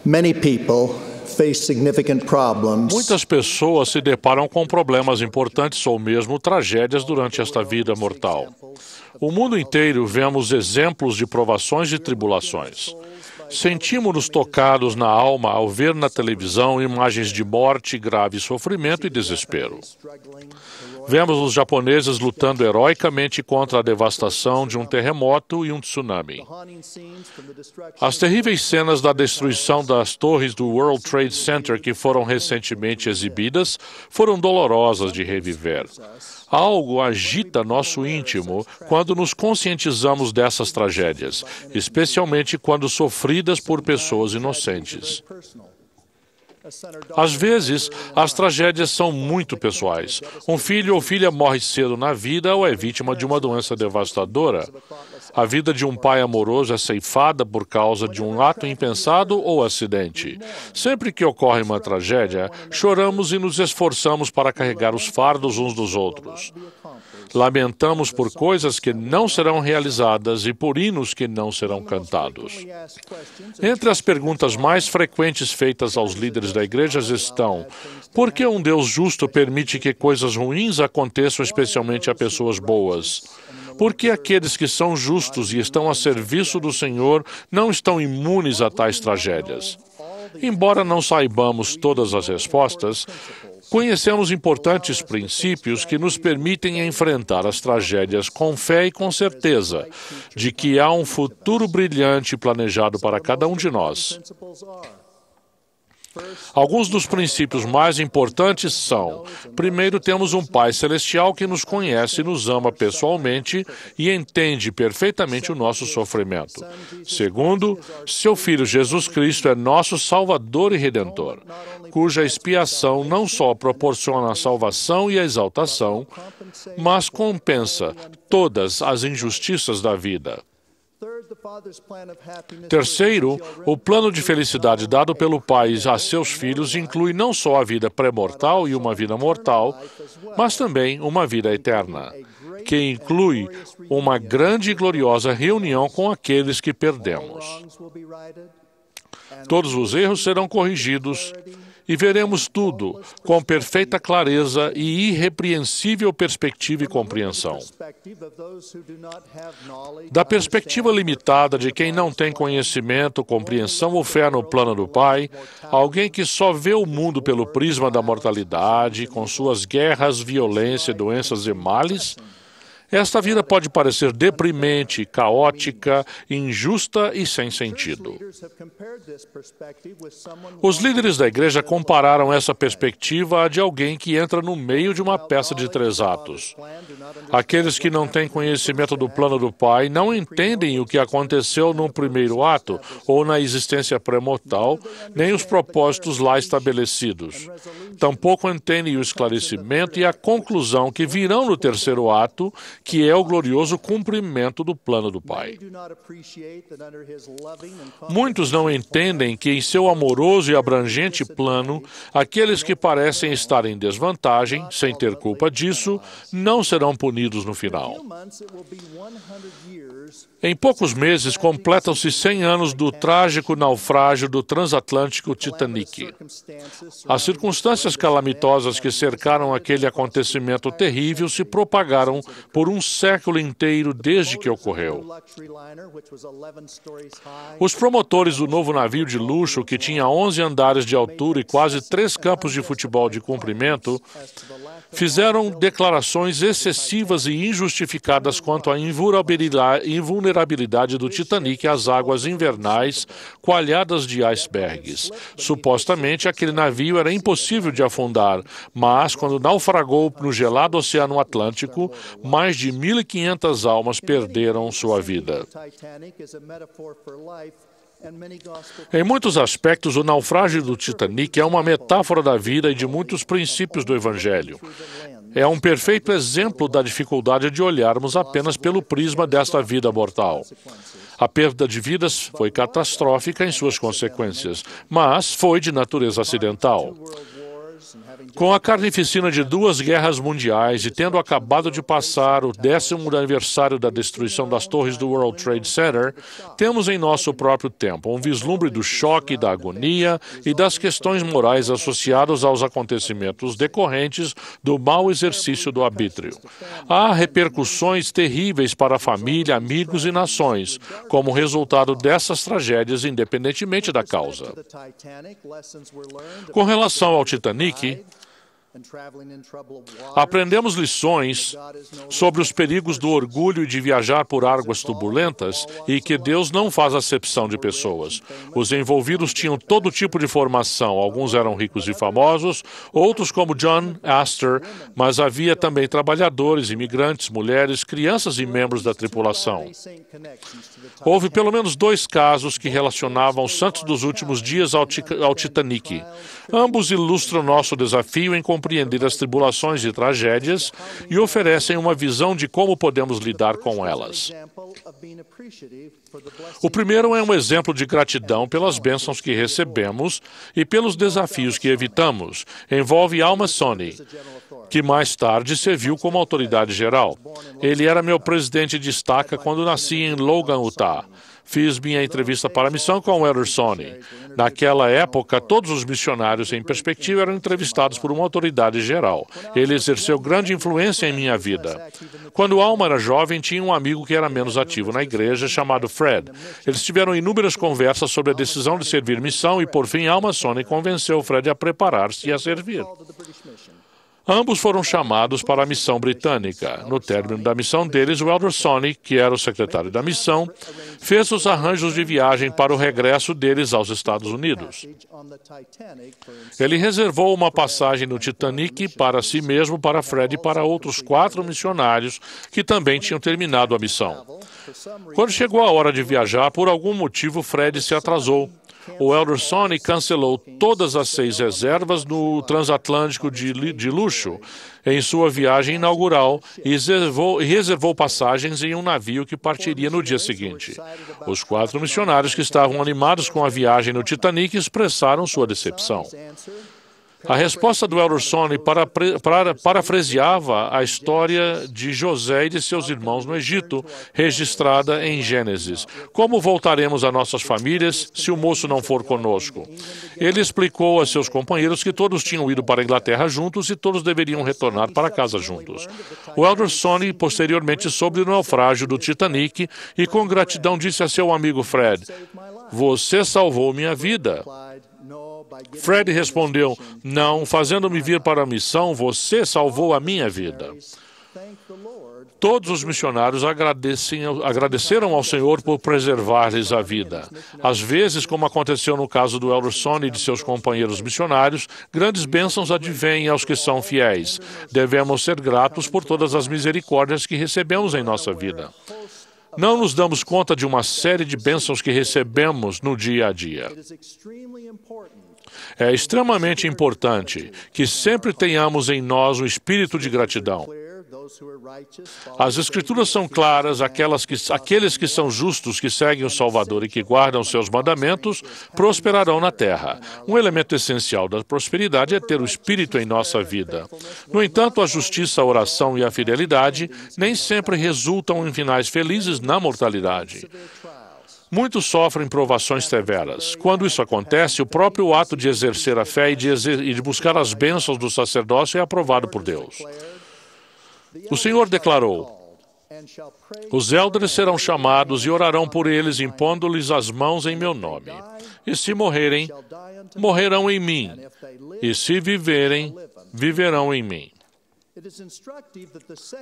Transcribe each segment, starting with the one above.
Many people face significant problems. Muitas pessoas se deparam com problemas importantes ou mesmo tragédias durante esta vida mortal. O mundo inteiro vemos exemplos de provações e tribulações. Sentimos-nos tocados na alma ao ver na televisão imagens de morte, grave sofrimento e desespero. Vemos os japoneses lutando heroicamente contra a devastação de um terremoto e um tsunami. As terríveis cenas da destruição das torres do World Trade Center que foram recentemente exibidas foram dolorosas de reviver. Algo agita nosso íntimo quando nos conscientizamos dessas tragédias, especialmente quando sofridas por pessoas inocentes. Às vezes, as tragédias são muito pessoais. Um filho ou filha morre cedo na vida ou é vítima de uma doença devastadora. A vida de um pai amoroso é ceifada por causa de um ato impensado ou acidente. Sempre que ocorre uma tragédia, choramos e nos esforçamos para carregar os fardos uns dos outros. Lamentamos por coisas que não serão realizadas e por hinos que não serão cantados. Entre as perguntas mais frequentes feitas aos líderes da igreja estão: por que um Deus justo permite que coisas ruins aconteçam especialmente a pessoas boas? Por que aqueles que são justos e estão a serviço do Senhor não estão imunes a tais tragédias? Embora não saibamos todas as respostas, conhecemos importantes princípios que nos permitem enfrentar as tragédias com fé e com certeza de que há um futuro brilhante planejado para cada um de nós. Alguns dos princípios mais importantes são: primeiro, temos um Pai Celestial que nos conhece e nos ama pessoalmente e entende perfeitamente o nosso sofrimento. Segundo, seu Filho Jesus Cristo é nosso Salvador e Redentor, cuja expiação não só proporciona a salvação e a exaltação, mas compensa todas as injustiças da vida. Terceiro, o plano de felicidade dado pelo Pai a seus filhos inclui não só a vida pré-mortal e uma vida mortal, mas também uma vida eterna, que inclui uma grande e gloriosa reunião com aqueles que perdemos. Todos os erros serão corrigidos e veremos tudo com perfeita clareza e irrepreensível perspectiva e compreensão. Da perspectiva limitada de quem não tem conhecimento, compreensão ou fé no plano do Pai, alguém que só vê o mundo pelo prisma da mortalidade, com suas guerras, violência, doenças e males, esta vida pode parecer deprimente, caótica, injusta e sem sentido. Os líderes da igreja compararam essa perspectiva à de alguém que entra no meio de uma peça de 3 atos. Aqueles que não têm conhecimento do plano do Pai não entendem o que aconteceu no primeiro ato ou na existência pré-mortal, nem os propósitos lá estabelecidos. Tampouco entendem o esclarecimento e a conclusão que virão no terceiro ato, que é o glorioso cumprimento do plano do Pai. Muitos não entendem que em seu amoroso e abrangente plano, aqueles que parecem estar em desvantagem, sem ter culpa disso, não serão punidos no final. Em poucos meses, completam-se 100 anos do trágico naufrágio do transatlântico Titanic. As circunstâncias calamitosas que cercaram aquele acontecimento terrível se propagaram por um século inteiro desde que ocorreu. Os promotores do novo navio de luxo, que tinha 11 andares de altura e quase 3 campos de futebol de comprimento, fizeram declarações excessivas e injustificadas quanto à invulnerabilidade do Titanic às águas invernais coalhadas de icebergs. Supostamente, aquele navio era impossível de afundar, mas, quando naufragou no gelado Oceano Atlântico, mais de 1.500 almas perderam sua vida. Em muitos aspectos, o naufrágio do Titanic é uma metáfora da vida e de muitos princípios do Evangelho. É um perfeito exemplo da dificuldade de olharmos apenas pelo prisma desta vida mortal. A perda de vidas foi catastrófica em suas consequências, mas foi de natureza acidental. Com a carnificina de 2 guerras mundiais e tendo acabado de passar o 10º aniversário da destruição das torres do World Trade Center, temos em nosso próprio tempo um vislumbre do choque, da agonia e das questões morais associadas aos acontecimentos decorrentes do mau exercício do arbítrio. Há repercussões terríveis para a família, amigos e nações, como resultado dessas tragédias, independentemente da causa. Com relação ao Titanic, aprendemos lições sobre os perigos do orgulho e de viajar por águas turbulentas e que Deus não faz acepção de pessoas. Os envolvidos tinham todo tipo de formação. Alguns eram ricos e famosos, outros como John Astor, mas havia também trabalhadores, imigrantes, mulheres, crianças e membros da tripulação. Houve pelo menos 2 casos que relacionavam os santos dos últimos dias ao Titanic. Ambos ilustram nosso desafio em compreender as tribulações e tragédias e oferecem uma visão de como podemos lidar com elas. O primeiro é um exemplo de gratidão pelas bênçãos que recebemos e pelos desafios que evitamos. Envolve Al Masoni, que mais tarde serviu como autoridade geral. Ele era meu presidente de estaca quando nasci em Logan, Utah. Fiz minha entrevista para a missão com o Elder Sonny. Naquela época, todos os missionários em perspectiva eram entrevistados por uma autoridade geral. Ele exerceu grande influência em minha vida. Quando Alma era jovem, tinha um amigo que era menos ativo na igreja, chamado Fred. Eles tiveram inúmeras conversas sobre a decisão de servir missão e, por fim, Alma Sonny convenceu Fred a preparar-se e a servir. Ambos foram chamados para a missão britânica. No término da missão deles, o Elder Sonny, que era o secretário da missão, fez os arranjos de viagem para o regresso deles aos Estados Unidos. Ele reservou uma passagem no Titanic para si mesmo, para Fred e para outros 4 missionários que também tinham terminado a missão. Quando chegou a hora de viajar, por algum motivo, Fred se atrasou. O Elder Sonny cancelou todas as 6 reservas no transatlântico de luxo em sua viagem inaugural e reservou passagens em um navio que partiria no dia seguinte. Os 4 missionários que estavam animados com a viagem no Titanic expressaram sua decepção. A resposta do Elder Sonny parafraseava a história de José e de seus irmãos no Egito, registrada em Gênesis. Como voltaremos a nossas famílias se o moço não for conosco? Ele explicou a seus companheiros que todos tinham ido para a Inglaterra juntos e todos deveriam retornar para casa juntos. O Elder Sonny posteriormente soube do naufrágio do Titanic e com gratidão disse a seu amigo Fred: "Você salvou minha vida." Fred respondeu: "Não, fazendo-me vir para a missão, você salvou a minha vida." Todos os missionários agradeceram ao Senhor por preservar-lhes a vida. Às vezes, como aconteceu no caso do Elder Sonny e de seus companheiros missionários, grandes bênçãos advêm aos que são fiéis. Devemos ser gratos por todas as misericórdias que recebemos em nossa vida. Não nos damos conta de uma série de bênçãos que recebemos no dia a dia. É extremamente importante que sempre tenhamos em nós um espírito de gratidão. As Escrituras são claras: aqueles que são justos, que seguem o Salvador e que guardam seus mandamentos, prosperarão na terra. Um elemento essencial da prosperidade é ter o Espírito em nossa vida. No entanto, a justiça, a oração e a fidelidade nem sempre resultam em finais felizes na mortalidade. Muitos sofrem provações severas. Quando isso acontece, o próprio ato de exercer a fé e de buscar as bênçãos do sacerdócio é aprovado por Deus. O Senhor declarou: "Os elders serão chamados e orarão por eles, impondo-lhes as mãos em meu nome. E se morrerem, morrerão em mim. E se viverem, viverão em mim."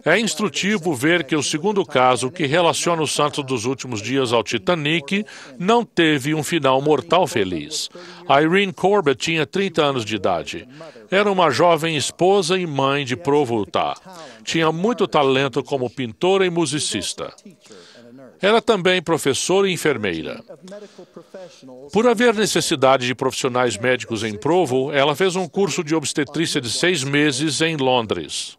É instrutivo ver que o segundo caso, que relaciona os santos dos últimos dias ao Titanic, não teve um final mortal feliz. Irene Corbett tinha 30 anos de idade. Era uma jovem esposa e mãe de Provo, Utah. Tinha muito talento como pintora e musicista. Era também professora e enfermeira. Por haver necessidade de profissionais médicos em Provo, ela fez um curso de obstetrícia de 6 meses em Londres.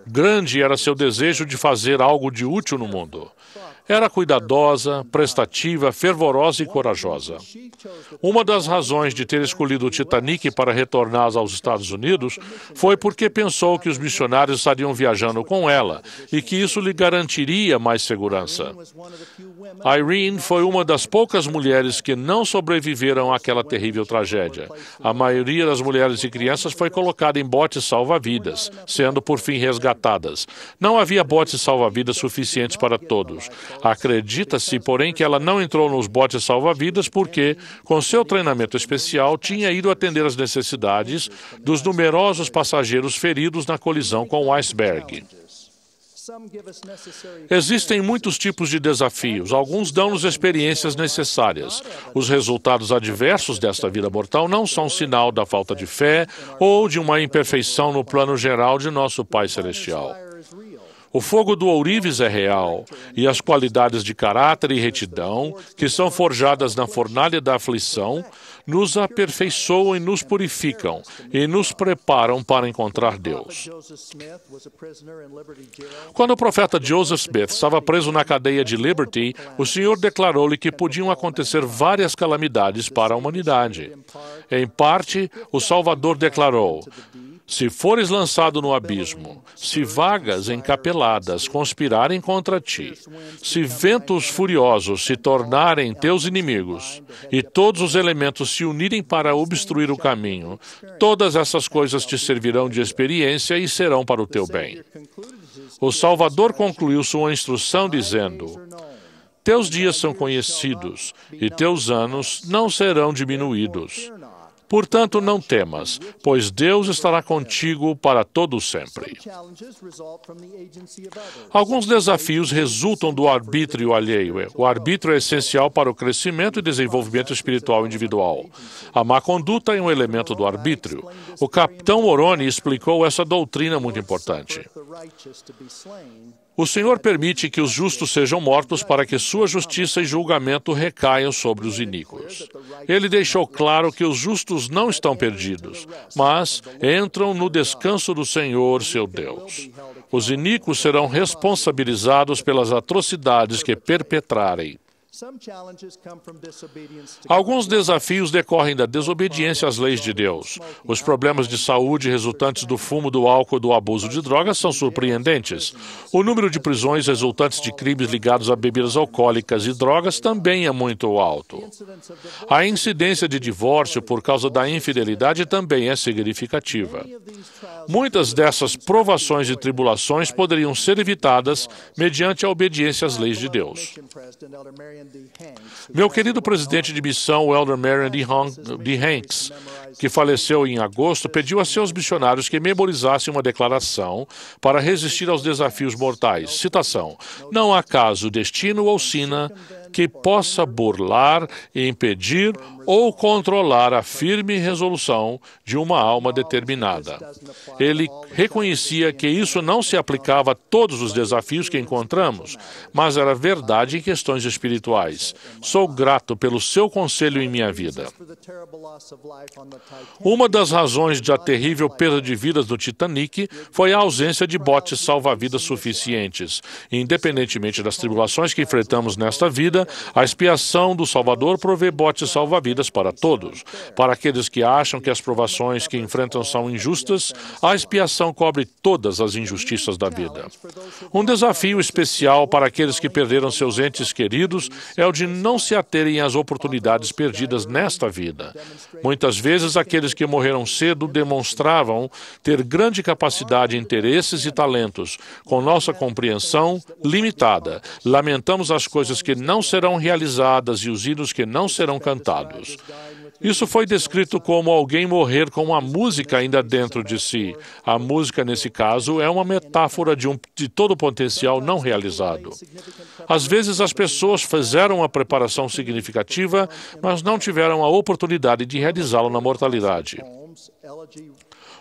Grande era seu desejo de fazer algo de útil no mundo. Era cuidadosa, prestativa, fervorosa e corajosa. Uma das razões de ter escolhido o Titanic para retornar aos Estados Unidos foi porque pensou que os missionários estariam viajando com ela e que isso lhe garantiria mais segurança. Irene foi uma das poucas mulheres que não sobreviveram àquela terrível tragédia. A maioria das mulheres e crianças foi colocada em botes salva-vidas, sendo por fim resgatadas. Não havia botes salva-vidas suficientes para todos. Acredita-se, porém, que ela não entrou nos botes salva-vidas porque, com seu treinamento especial, tinha ido atender às necessidades dos numerosos passageiros feridos na colisão com o iceberg. Existem muitos tipos de desafios. Alguns dão-nos experiências necessárias. Os resultados adversos desta vida mortal não são sinal da falta de fé ou de uma imperfeição no plano geral de nosso Pai Celestial. O fogo do ourives é real, e as qualidades de caráter e retidão, que são forjadas na fornalha da aflição, nos aperfeiçoam e nos purificam, e nos preparam para encontrar Deus. Quando o profeta Joseph Smith estava preso na cadeia de Liberty, o Senhor declarou-lhe que podiam acontecer várias calamidades para a humanidade. Em parte, o Salvador declarou: se fores lançado no abismo, se vagas encapeladas conspirarem contra ti, se ventos furiosos se tornarem teus inimigos, e todos os elementos se unirem para obstruir o caminho, todas essas coisas te servirão de experiência e serão para o teu bem. O Salvador concluiu sua instrução dizendo: teus dias são conhecidos, e teus anos não serão diminuídos. Portanto, não temas, pois Deus estará contigo para todo sempre. Alguns desafios resultam do arbítrio alheio. O arbítrio é essencial para o crescimento e desenvolvimento espiritual individual. A má conduta é um elemento do arbítrio. O capitão Moroni explicou essa doutrina muito importante. O Senhor permite que os justos sejam mortos para que sua justiça e julgamento recaiam sobre os iníquos. Ele deixou claro que os justos não estão perdidos, mas entram no descanso do Senhor, seu Deus. Os iníquos serão responsabilizados pelas atrocidades que perpetrarem. Alguns desafios decorrem da desobediência às leis de Deus. Os problemas de saúde resultantes do fumo, do álcool e do abuso de drogas são surpreendentes. O número de prisões resultantes de crimes ligados a bebidas alcoólicas e drogas também é muito alto. A incidência de divórcio por causa da infidelidade também é significativa. Muitas dessas provações e tribulações poderiam ser evitadas mediante a obediência às leis de Deus. Meu querido presidente de missão, o Elder Marion D. Hanks, que faleceu em agosto, pediu a seus missionários que memorizassem uma declaração para resistir aos desafios mortais. Citação: não há caso, destino ou sina que possa burlar, impedir ou controlar a firme resolução de uma alma determinada. Ele reconhecia que isso não se aplicava a todos os desafios que encontramos, mas era verdade em questões espirituais. Sou grato pelo seu conselho em minha vida. Uma das razões da terrível perda de vidas no Titanic foi a ausência de botes salva-vidas suficientes. Independentemente das tribulações que enfrentamos nesta vida, a expiação do Salvador provê botes salva-vidas para todos. Para aqueles que acham que as provações que enfrentam são injustas, a expiação cobre todas as injustiças da vida. Um desafio especial para aqueles que perderam seus entes queridos é o de não se aterem às oportunidades perdidas nesta vida. Muitas vezes, aqueles que morreram cedo demonstravam ter grande capacidade, interesses e talentos. Com nossa compreensão limitada, lamentamos as coisas que não serão realizadas e os hinos que não serão cantados. Isso foi descrito como alguém morrer com a música ainda dentro de si. A música, nesse caso, é uma metáfora de todo o potencial não realizado. Às vezes, as pessoas fizeram uma preparação significativa, mas não tiveram a oportunidade de realizá-lo na mortalidade.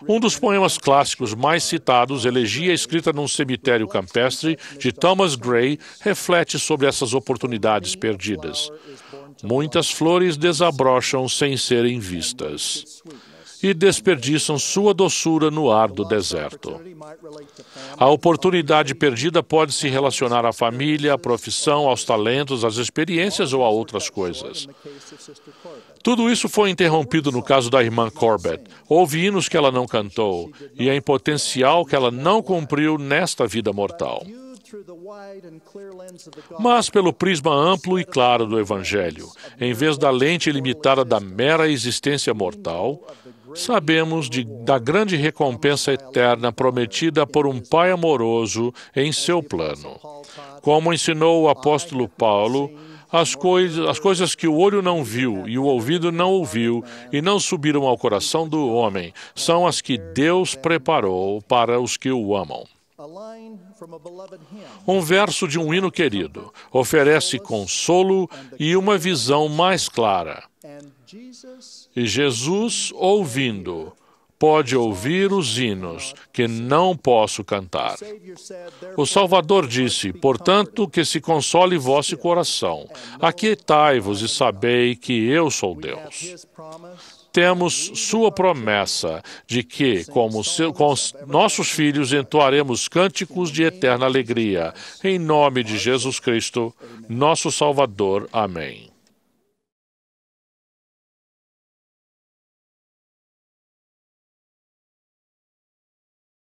Um dos poemas clássicos mais citados, Elegia escrita num cemitério campestre, de Thomas Gray, reflete sobre essas oportunidades perdidas. Muitas flores desabrocham sem serem vistas. e desperdiçam sua doçura no ar do deserto. A oportunidade perdida pode se relacionar à família, à profissão, aos talentos, às experiências ou a outras coisas. Tudo isso foi interrompido no caso da irmã Corbett. Houve hinos que ela não cantou e em potencial que ela não cumpriu nesta vida mortal. Mas pelo prisma amplo e claro do Evangelho, em vez da lente limitada da mera existência mortal, sabemos da grande recompensa eterna prometida por um Pai amoroso em seu plano. Como ensinou o apóstolo Paulo, as coisas que o olho não viu e o ouvido não ouviu e não subiram ao coração do homem são as que Deus preparou para os que o amam. Um verso de um hino querido oferece consolo e uma visão mais clara. E Jesus, ouvindo, pode ouvir os hinos que não posso cantar. O Salvador disse, portanto, que se console vosso coração. Aquietai-vos e sabei que eu sou Deus. Temos sua promessa de que, com nossos filhos, entoaremos cânticos de eterna alegria. Em nome de Jesus Cristo, nosso Salvador. Amém.